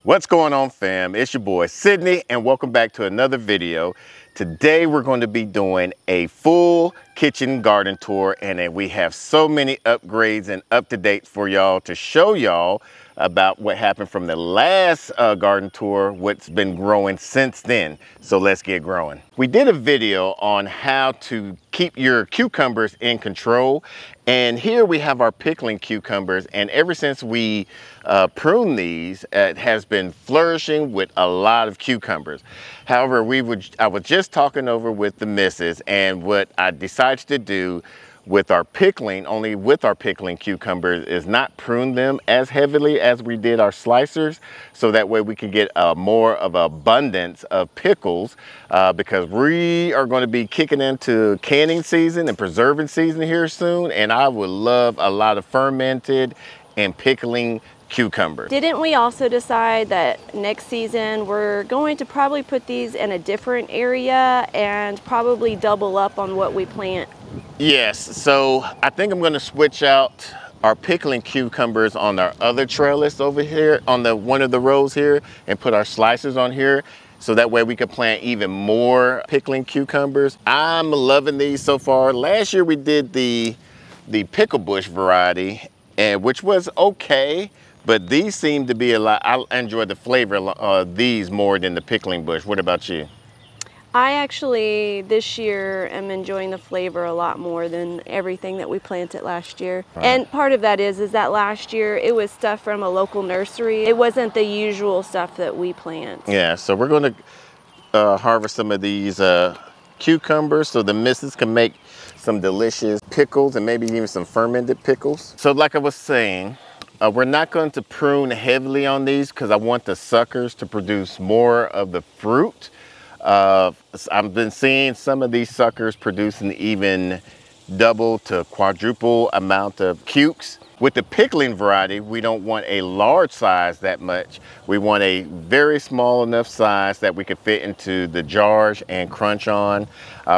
What's going on, fam? It's your boy Sydney and welcome back to another video. Today we're going to be doing a full kitchen garden tour, and we have so many upgrades and up-to-dates for y'all to show y'all about what happened from the last garden tour, what's been growing since then. So let's get growing. We did a video on how to keep your cucumbers in control, and here we have our pickling cucumbers, and ever since we pruned these, it has been flourishing with a lot of cucumbers. However, I was just talking over with the missus, and what I decided to do with our pickling, cucumbers, is not prune them as heavily as we did our slicers, so that way we can get more of an abundance of pickles, because we are going to be kicking into canning season and preserving season here soon, and I would love a lot of fermented and pickling cucumbers. Didn't we also decide that next season we're going to probably put these in a different area and probably double up on what we plant? Yes, so I think I'm going to switch out our pickling cucumbers on our other trellis over here on one of the rows here, and put our slicers on here, so that way we can plant even more pickling cucumbers. I'm loving these so far. Last year we did the pickle bush variety, and which was okay, but these seem to be a lot. I enjoy the flavor of these more than the pickling bush. What about you? I actually, this year, am enjoying the flavor a lot more than everything that we planted last year. Right. And part of that is that last year it was stuff from a local nursery. It wasn't the usual stuff that we plant. Yeah, so we're going to harvest some of these cucumbers so the missus can make some delicious pickles and maybe even some fermented pickles. So like I was saying, we're not going to prune heavily on these because I want the suckers to produce more of the fruit. I've been seeing some of these suckers producing even double to quadruple amount of cukes. With the pickling variety, we don't want a large size that much. We want a very small enough size that we could fit into the jars and crunch on.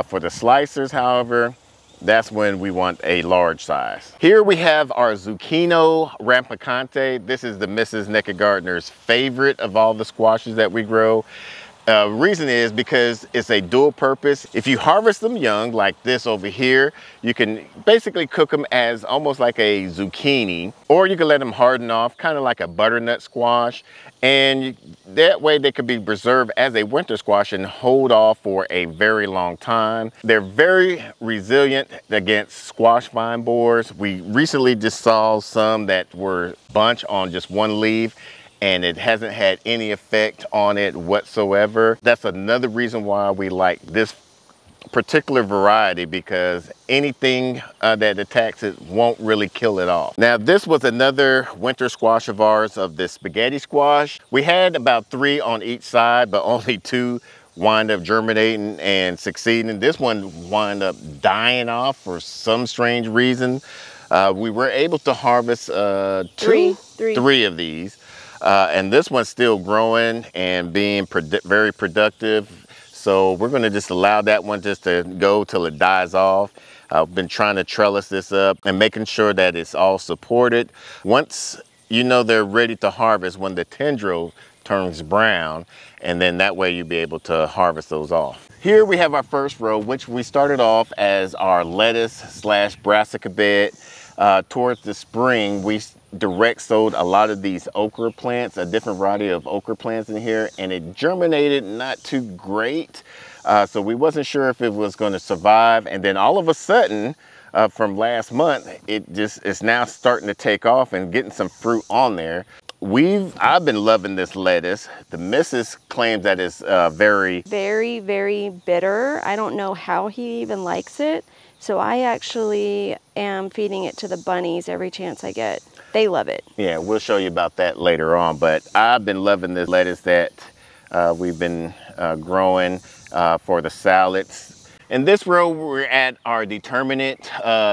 For the slicers, however, that's when we want a large size. Here we have our zucchino rampicante. This is the Mrs. Nakid Gardener's favorite of all the squashes that we grow. Reason is because it's a dual purpose. If you harvest them young, like this over here, you can basically cook them as almost like a zucchini, or you can let them harden off, kind of like a butternut squash. And that way they could be preserved as a winter squash and hold off for a very long time. They're very resilient against squash vine borers. We recently just saw some that were bunch on just one leaf, and it hasn't had any effect on it whatsoever. That's another reason why we like this particular variety, because anything that attacks it won't really kill it off. Now, this was another winter squash of ours, of this spaghetti squash. We had about 3 on each side, but only 2 wind up germinating and succeeding. This one wind up dying off for some strange reason. We were able to harvest three of these. And this one's still growing and being very productive. So we're going to just allow that one just to go till it dies off. I've been trying to trellis this up and making sure that it's all supported. Once you know they're ready to harvest, when the tendril turns brown, and then that way you'll be able to harvest those off. Here we have our first row, which we started off as our lettuce / brassica bed. Towards the spring, we direct sowed a lot of these okra plants, a different variety of okra plants in here, and it germinated not too great. So we wasn't sure if it was going to survive. And then all of a sudden, from last month, it's now starting to take off and getting some fruit on there. I've been loving this lettuce. The missus claims that it's very, very bitter. I don't know how he even likes it. So I actually am feeding it to the bunnies every chance I get. They love it. Yeah, we'll show you about that later on. But I've been loving this lettuce that we've been growing for the salads. In this row, we're at our determinate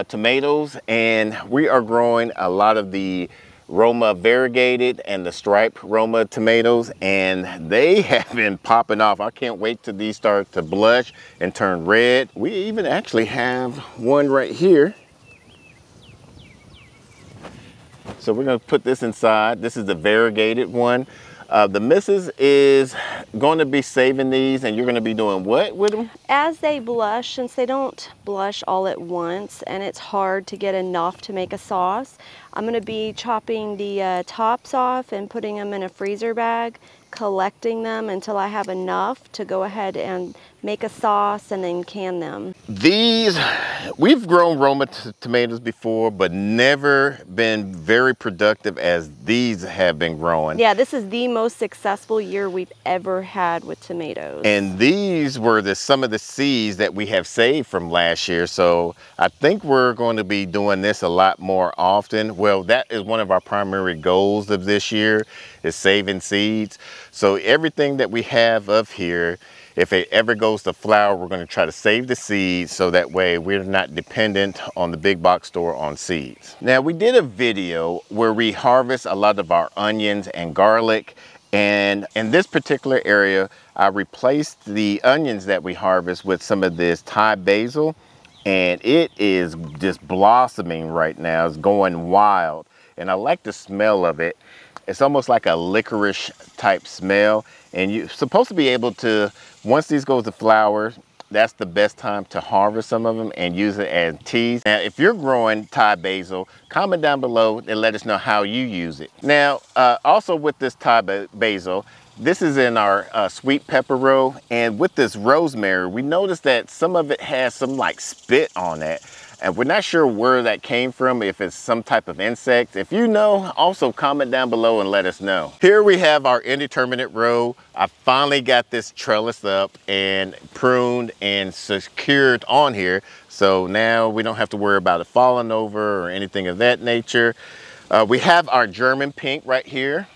tomatoes, and we are growing a lot of the Roma variegated and the striped Roma tomatoes, and they have been popping off. I can't wait till these start to blush and turn red. We even actually have one right here. So we're going to put this inside. This is the variegated one. The missus is going to be saving these, and you're going to be doing what with them? As they blush, since they don't blush all at once and it's hard to get enough to make a sauce, I'm going to be chopping the tops off and putting them in a freezer bag, collecting them until I have enough to go ahead and make a sauce and then can them. These, we've grown Roma tomatoes before, but never been very productive as these have been growing. Yeah, this is the most successful year we've ever had with tomatoes. And these were some of the seeds that we have saved from last year. So I think we're going to be doing this a lot more often. Well, that is one of our primary goals of this year, is saving seeds. So everything that we have up here, if it ever goes to flower, we're going to try to save the seeds so that way we're not dependent on the big box store on seeds. Now, we did a video where we harvest a lot of our onions and garlic, and in this particular area, I replaced the onions that we harvest with some of this Thai basil, and it is just blossoming right now. It's going wild, and I like the smell of it. It's almost like a licorice type smell, and you're supposed to be able to, once these go to flower, that's the best time to harvest some of them and use it as teas. Now, if you're growing Thai basil, comment down below and let us know how you use it. Now, also with this Thai basil, this is in our sweet pepper row, and with this rosemary, we noticed that some of it has some like spit on it. And we're not sure where that came from, if it's some type of insect. If you know, also comment down below and let us know. Here we have our indeterminate row. I finally got this trellised up and pruned and secured on here. So now we don't have to worry about it falling over or anything of that nature. We have our German pink right here.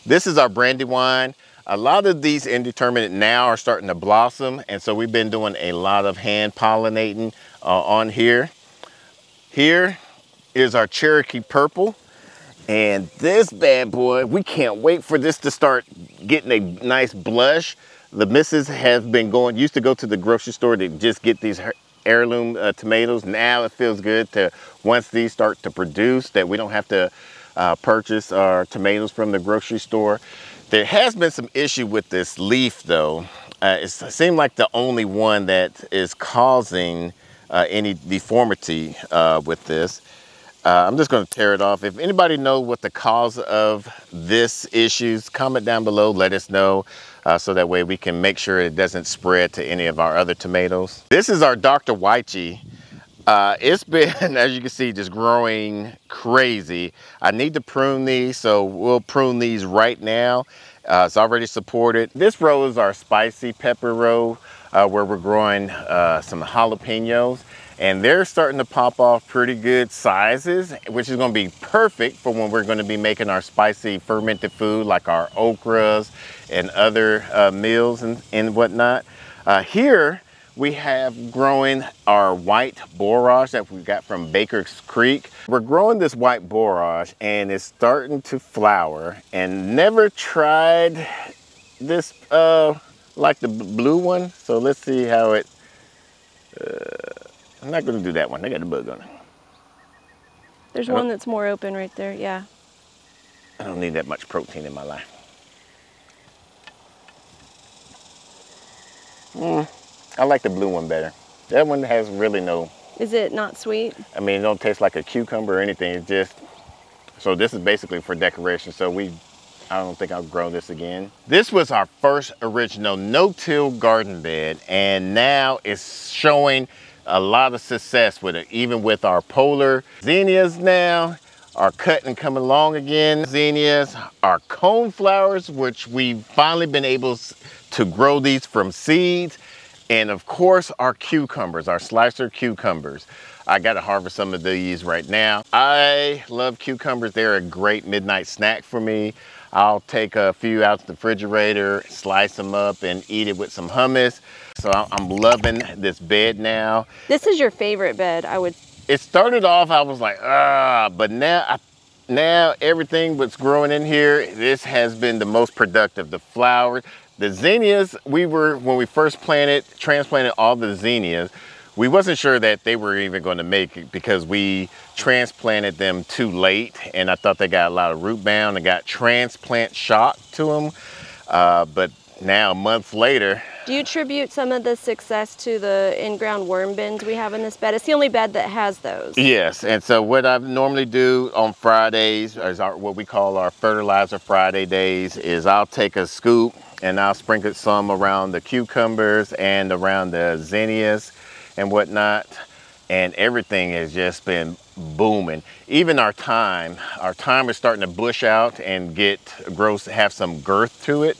This is our Brandywine. A lot of these indeterminate now are starting to blossom, and so we've been doing a lot of hand pollinating on here. Here is our Cherokee Purple, and this bad boy, we can't wait for this to start getting a nice blush. The missus has been used to go to the grocery store to just get these heirloom tomatoes. Now it feels good to, once these start to produce, that we don't have to purchase our tomatoes from the grocery store. There has been some issue with this leaf though. It seemed like the only one that is causing any deformity with this. I'm just going to tear it off. If anybody knows what the cause of this issues, comment down below, let us know, so that way we can make sure it doesn't spread to any of our other tomatoes. This is our Dr. Wychee. It's been, as you can see, just growing crazy. I need to prune these, so we'll prune these right now. It's already supported. This row is our spicy pepper row, where we're growing some jalapenos, and they're starting to pop off pretty good sizes, which is going to be perfect for when we're going to be making our spicy fermented food like our okras and other meals and whatnot. Here we have growing our white borage that we got from Baker's Creek. We're growing this white borage and it's starting to flower, and never tried this like the blue one. So let's see how it, I'm not gonna do that one. I got a bug on it. There's one that's more open right there, yeah. I don't need that much protein in my life. I like the blue one better. That one has really no... Is it not sweet? I mean, it don't taste like a cucumber or anything. It's just... So this is basically for decoration. So I don't think I'll grow this again. This was our first original no-till garden bed, and now it's showing a lot of success with it. Even with our polar zinnias now are cutting and coming along again. Zinnias, our cone flowers, which we've finally been able to grow these from seeds. And of course, our cucumbers, our slicer cucumbers. I got to harvest some of these right now. I love cucumbers. They're a great midnight snack for me. I'll take a few out of the refrigerator, slice them up and eat it with some hummus. So I'm loving this bed now. This is your favorite bed, I would. It started off, I was like, but now everything that's growing in here, this has been the most productive. The flowers, the zinnias, when we first transplanted all the zinnias, we wasn't sure that they were even going to make it because we transplanted them too late, and I thought they got a lot of root bound and got transplant shock to them. But now, months later. Do you attribute some of the success to the in-ground worm bins we have in this bed? It's the only bed that has those. Yes, and so what I normally do on Fridays, is what we call our Fertilizer Friday days, is I'll take a scoop and I'll sprinkle some around the cucumbers and around the zinnias and whatnot, and everything has just been booming. Even our thyme is starting to bush out and have some girth to it.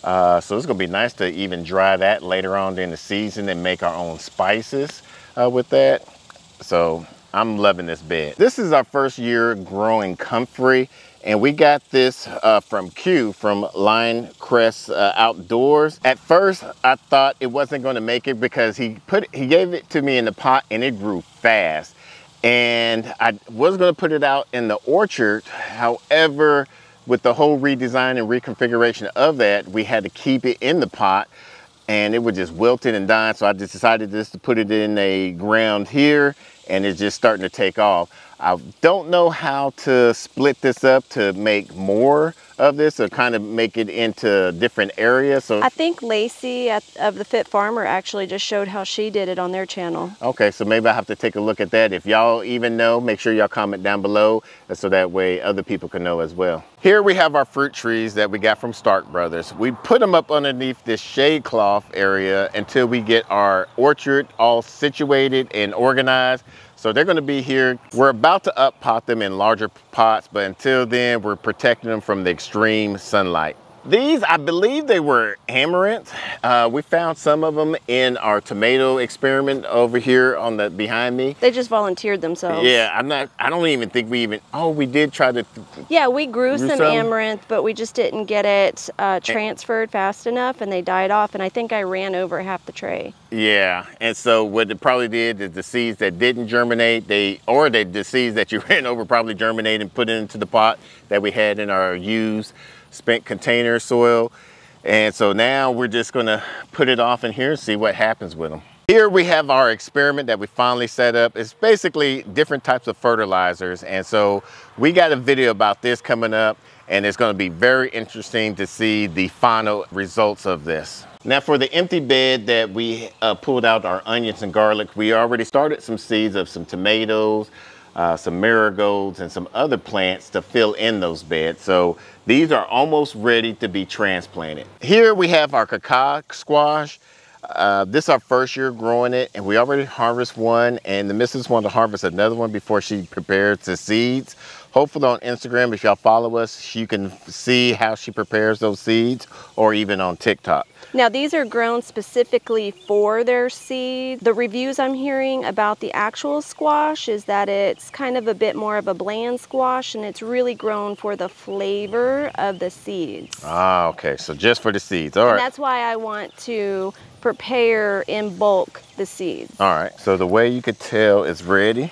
So it's gonna be nice to even dry that later on in the season and make our own spices with that. So I'm loving this bed. This is our first year growing Comfrey, and we got this from Line Crest Outdoors. At first, I thought it wasn't gonna make it because he gave it to me in the pot and it grew fast. And I was gonna put it out in the orchard. However, with the whole redesign and reconfiguration of that, we had to keep it in the pot and it was just wilting and dying. So I just decided just to put it in a ground here, and it's just starting to take off. I don't know how to split this up to make more of this or kind of make it into different areas. So I think Lacey of the Fit Farmer actually just showed how she did it on their channel. Okay, so maybe I have to take a look at that. If y'all even know, make sure y'all comment down below so that way other people can know as well. Here we have our fruit trees that we got from Stark Brothers. We put them up underneath this shade cloth area until we get our orchard all situated and organized. So they're gonna be here. We're about to up pot them in larger pots, but until then, we're protecting them from the extreme sunlight. These, I believe they were amaranth. We found some of them in our tomato experiment over here on the behind me. They just volunteered themselves. Yeah, I don't even think we did try to. Yeah, we grew some amaranth, but we just didn't get it transferred fast enough and they died off. And I think I ran over half the tray. Yeah, and so what it probably did is the seeds that didn't germinate, the seeds that you ran over probably germinated and put it into the pot that we had in our used spent container soil. And so now we're just gonna put it off in here and see what happens with them. Here we have our experiment that we finally set up. It's basically different types of fertilizers. And so we got a video about this coming up, and it's gonna be very interesting to see the final results of this. Now for the empty bed that we pulled out our onions and garlic, we already started some seeds of some tomatoes, some marigolds, and some other plants to fill in those beds. So these are almost ready to be transplanted. Here we have our Cacao Squash. This is our first year growing it, and we already harvested one, and the missus wanted to harvest another one before she prepares the seeds. Hopefully on Instagram, if y'all follow us, you can see how she prepares those seeds, or even on TikTok. Now these are grown specifically for their seed. The reviews I'm hearing about the actual squash is that it's kind of a bit more of a bland squash, and it's really grown for the flavor of the seeds. Ah, okay, so just for the seeds, all right. And that's why I want to prepare in bulk the seeds. All right, so the way you could tell it's ready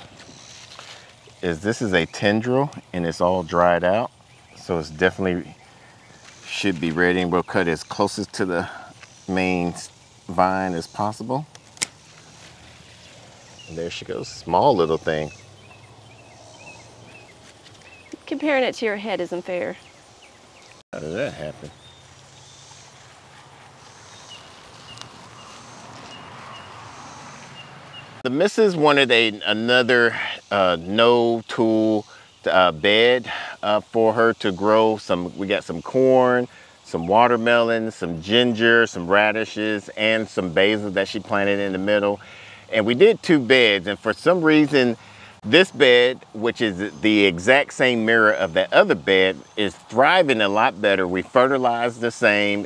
is this is a tendril and it's all dried out. So it's definitely should be ready, and we'll cut as closest to the main vine as possible. And there she goes, small little thing. Comparing it to your head isn't fair. How did that happen? The missus wanted another no-tool bed for her to grow some. We got some corn, some watermelon, some ginger, some radishes, and some basil that she planted in the middle. And we did 2 beds, and for some reason, this bed, which is the exact same mirror of that other bed, is thriving a lot better. We fertilized the same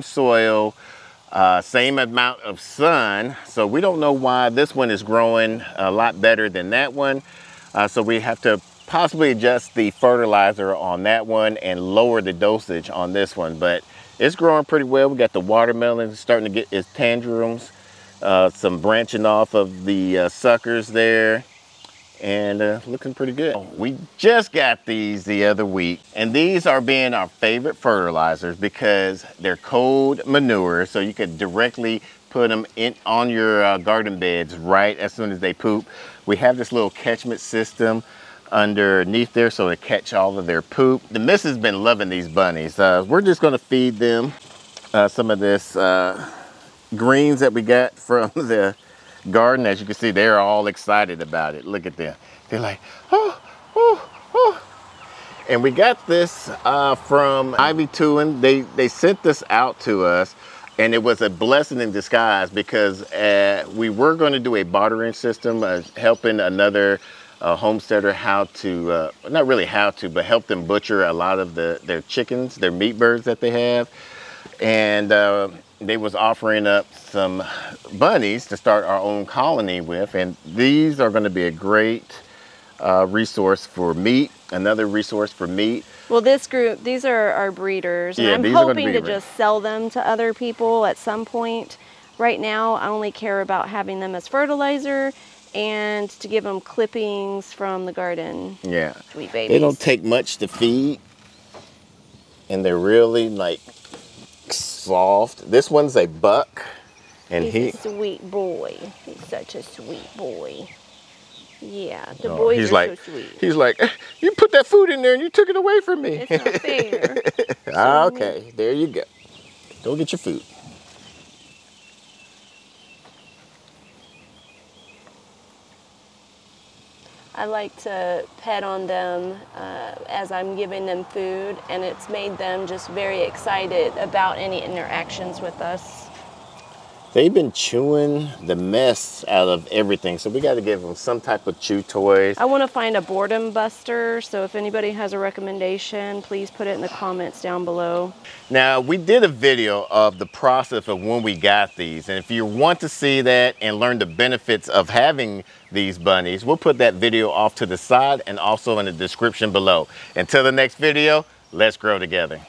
soil, same amount of sun. So we don't know why this one is growing a lot better than that one. So we have to possibly adjust the fertilizer on that one and lower the dosage on this one, but it's growing pretty well. We got the watermelon starting to get its tangerines, some branching off of the suckers there, and looking pretty good. We just got these the other week, and these are being our favorite fertilizers because they're cold manure, so you could directly put them on your garden beds right as soon as they poop. We have this little catchment system underneath there so to catch all of their poop. The missus has been loving these bunnies. We're just gonna feed them some of this greens that we got from the garden. As you can see, they're all excited about it. Look at them. They're like, oh, oh, oh. And we got this from Ivy Tooin. They sent this out to us, and it was a blessing in disguise because we were going to do a bartering system, helping another homesteader how to, not really how to, but help them butcher a lot of their chickens, their meat birds that they have. And they was offering up some bunnies to start our own colony with. And these are going to be a great resource for meat, another resource for meat. Well, this group, these are our breeders, and I'm hoping to just sell them to other people at some point. Right now, I only care about having them as fertilizer and to give them clippings from the garden. Yeah. Sweet babies. They don't take much to feed, and they're really like soft. This one's a buck, and he's a sweet boy. He's such a sweet boy. Yeah, the boys are so sweet. He's like, you put that food in there and you took it away from me. It's not fair. Okay, there you go. Go get your food. I like to pet on them as I'm giving them food, and it's made them just very excited about any interactions with us. They've been chewing the mess out of everything, so we got to give them some type of chew toys. I want to find a boredom buster, so if anybody has a recommendation, please put it in the comments down below. Now, we did a video of the process of when we got these, and if you want to see that and learn the benefits of having these bunnies, we'll put that video off to the side and also in the description below. Until the next video, let's grow together.